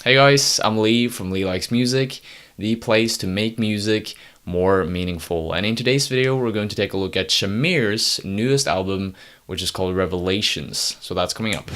Hey guys, I'm Lee from Lee Likes Music, the place to make music more meaningful. And in today's video, we're going to take a look at Shamir's newest album, which is called Revelations. So that's coming up.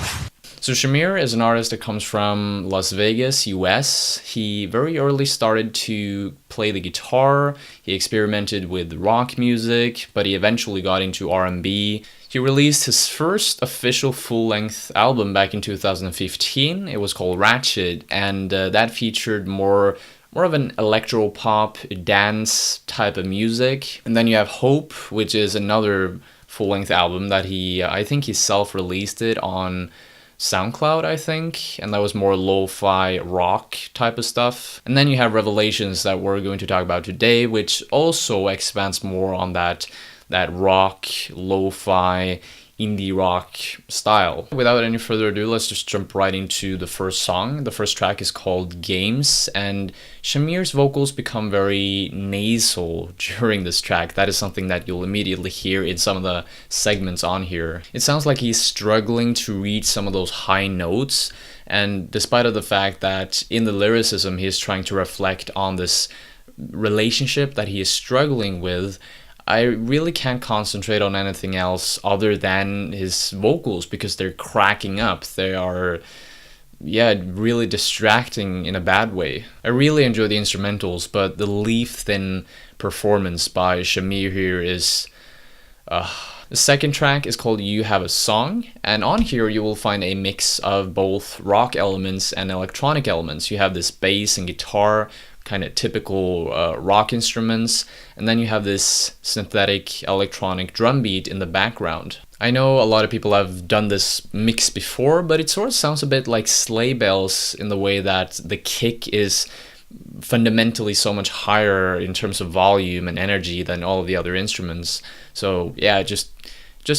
So Shamir is an artist that comes from Las Vegas, US. He very early started to play the guitar. He experimented with rock music, but he eventually got into R&B. He released his first official full-length album back in 2015. It was called Ratchet, and that featured more of an electro-pop dance type of music. And then you have Hope, which is another full-length album that I think he self-released it on SoundCloud, I think, and that was more lo-fi rock type of stuff. And then you have Revelations that we're going to talk about today, which also expands more on that rock, lo-fi, indie rock style. Without any further ado, let's just jump right into the first song. The first track is called Games, and Shamir's vocals become very nasal during this track. That is something that you'll immediately hear in some of the segments on here. It sounds like he's struggling to reach some of those high notes, and despite of the fact that in the lyricism he is trying to reflect on this relationship that he is struggling with, I really can't concentrate on anything else other than his vocals because they're cracking up. They are, really distracting in a bad way. I really enjoy the instrumentals, but the leaf-thin performance by Shamir here is... The second track is called You Have a Song, and on here you will find a mix of both rock elements and electronic elements. You have this bass and guitar, kind of typical rock instruments, and then you have this synthetic electronic drum beat in the background. I know a lot of people have done this mix before, but it sort of sounds a bit like sleigh bells in the way that the kick is fundamentally so much higher in terms of volume and energy than all of the other instruments. So yeah, just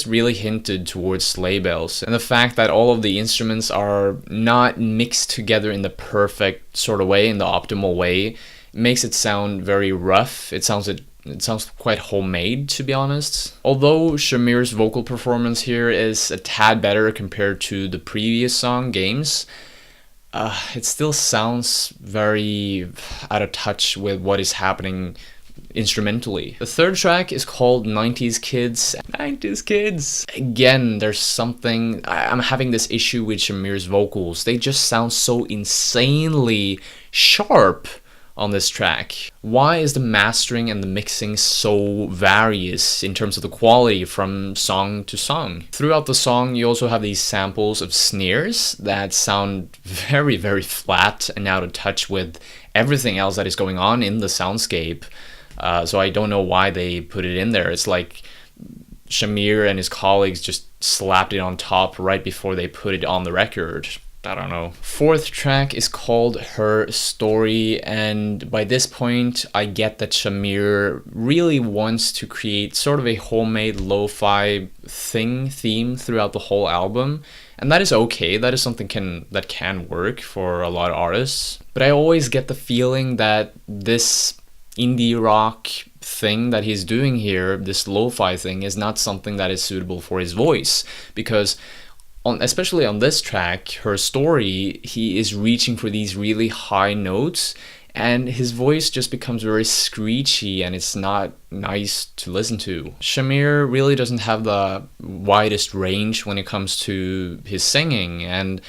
really hinted towards sleigh bells. And the fact that all of the instruments are not mixed together in the perfect sort of way, in the optimal way, makes it sound very rough. It sounds quite homemade, to be honest. Although Shamir's vocal performance here is a tad better compared to the previous song, Games, it still sounds very out of touch with what is happening instrumentally. The third track is called 90s Kids. 90s Kids! Again, there's something... I'm having this issue with Shamir's vocals. They just sound so insanely sharp on this track. Why is the mastering and the mixing so various in terms of the quality from song to song? Throughout the song, you also have these samples of snares that sound very, very flat and out of touch with everything else that is going on in the soundscape. So I don't know why they put it in there. It's like Shamir and his colleagues just slapped it on top right before they put it on the record. I don't know. Fourth track is called Her Story, and by this point I get that Shamir really wants to create sort of a homemade lo-fi theme throughout the whole album, and that is okay. That is something that can work for a lot of artists. But I always get the feeling that this indie rock thing that he's doing here, this lo-fi thing, is not something that is suitable for his voice, because especially on this track, Her Story, he is reaching for these really high notes and his voice just becomes very screechy and it's not nice to listen to. Shamir really doesn't have the widest range when it comes to his singing, and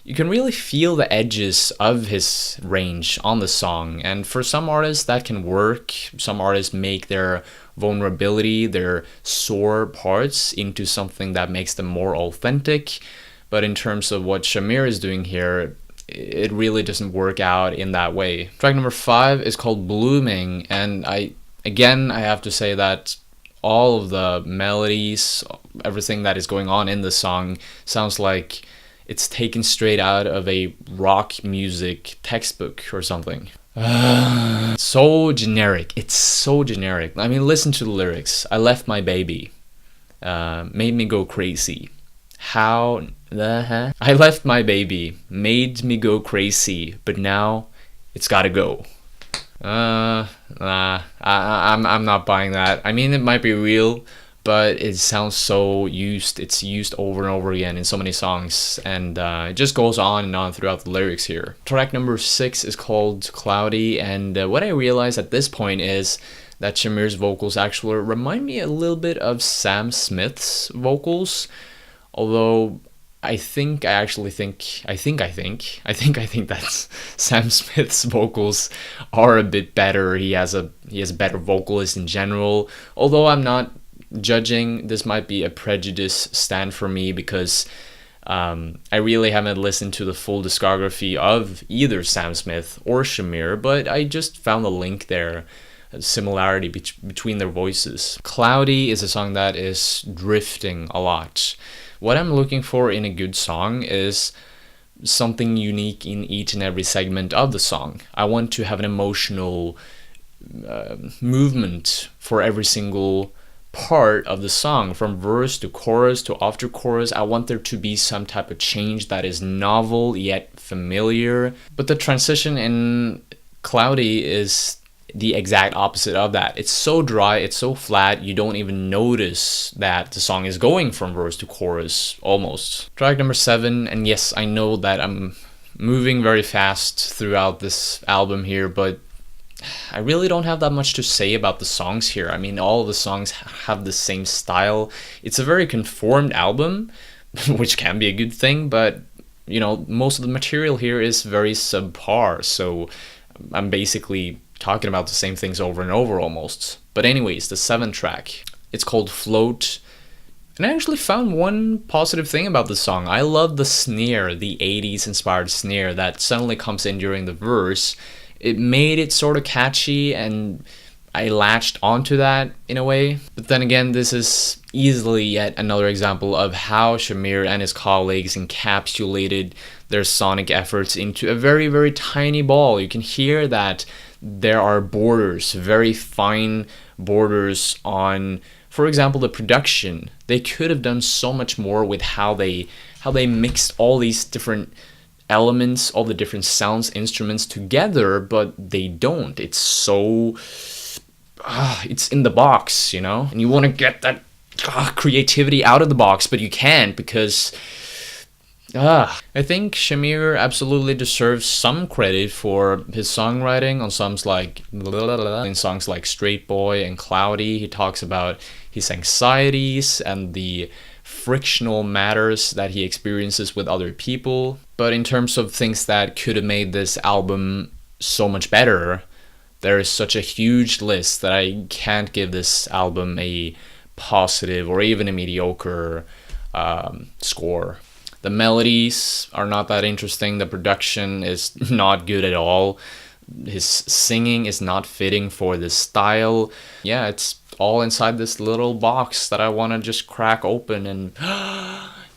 you can really feel the edges of his range on the song, and for some artists that can work. Some artists make their vulnerability, their sore parts, into something that makes them more authentic, but in terms of what Shamir is doing here, it really doesn't work out in that way. Track number 5 is called Blooming, and I have to say that all of the melodies, everything that is going on in the song sounds like it's taken straight out of a rock music textbook or something. So generic. It's so generic. I mean, listen to the lyrics. I left my baby. Made me go crazy. How the heck? I left my baby. Made me go crazy. But now it's gotta go. I'm not buying that. I mean, it might be real, but it sounds so used. It's used over and over again in so many songs, and it just goes on and on throughout the lyrics here. Track number 6 is called Cloudy, and what I realized at this point is that Shamir's vocals actually remind me a little bit of Sam Smith's vocals, although I think that Sam Smith's vocals are a bit better. He has a better vocalist in general, although I'm not judging. This might be a prejudice stand for me because I really haven't listened to the full discography of either Sam Smith or Shamir, but I just found a link there, a similarity between their voices. Cloudy is a song that is drifting a lot. What I'm looking for in a good song is something unique in each and every segment of the song. I want to have an emotional movement for every single part of the song, from verse to chorus to after chorus. I want there to be some type of change that is novel yet familiar. But the transition in Cloudy is the exact opposite of that. It's so dry, it's so flat, you don't even notice that the song is going from verse to chorus almost. Track number 7, and yes, I know that I'm moving very fast throughout this album here, but I really don't have that much to say about the songs here. I mean, all of the songs have the same style. It's a very conformed album, which can be a good thing, but you know, most of the material here is very subpar, so I'm basically talking about the same things over and over almost. But anyways, the 7th track, it's called Float. And I actually found one positive thing about the song. I love the snare, the 80s inspired snare that suddenly comes in during the verse. It made it sort of catchy, and I latched onto that in a way. But then again, this is easily yet another example of how Shamir and his colleagues encapsulated their sonic efforts into a very, very tiny ball. You can hear that there are borders, very fine borders on, for example, the production. They could have done so much more with how they mixed all these different elements, all the different sounds, instruments together, but they don't. It's so it's in the box, you know, and you want to get that creativity out of the box, but you can't because I think Shamir absolutely deserves some credit for his songwriting on songs like Straight Boy and Cloudy. He talks about his anxieties and the frictional matters that he experiences with other people. But in terms of things that could have made this album so much better, there is such a huge list that I can't give this album a positive or even a mediocre score. The melodies are not that interesting. The production is not good at all. His singing is not fitting for this style. Yeah, it's all inside this little box that I want to just crack open and,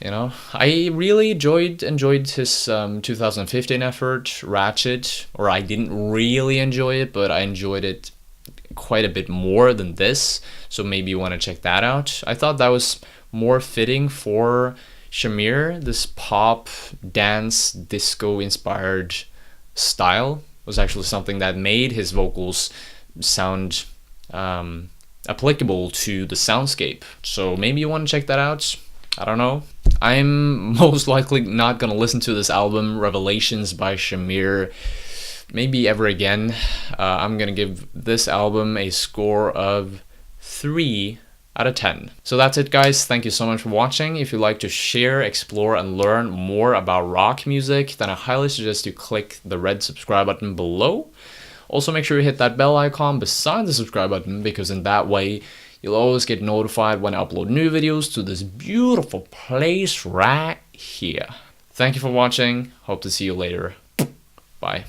you know. I really enjoyed his 2015 effort, Ratchet, or I didn't really enjoy it, but I enjoyed it quite a bit more than this, so maybe you want to check that out. I thought that was more fitting for Shamir. This pop, dance, disco inspired style was actually something that made his vocals sound applicable to the soundscape. So maybe you want to check that out. I don't know. I'm most likely not gonna listen to this album, Revelations by Shamir, maybe ever again. I'm gonna give this album a score of 3 out of 10. So that's it, guys. Thank you so much for watching. If you'd like to share, explore, and learn more about rock music, then I highly suggest you click the red subscribe button below. Also, make sure you hit that bell icon beside the subscribe button, because in that way, you'll always get notified when I upload new videos to this beautiful place right here. Thank you for watching. Hope to see you later. Bye.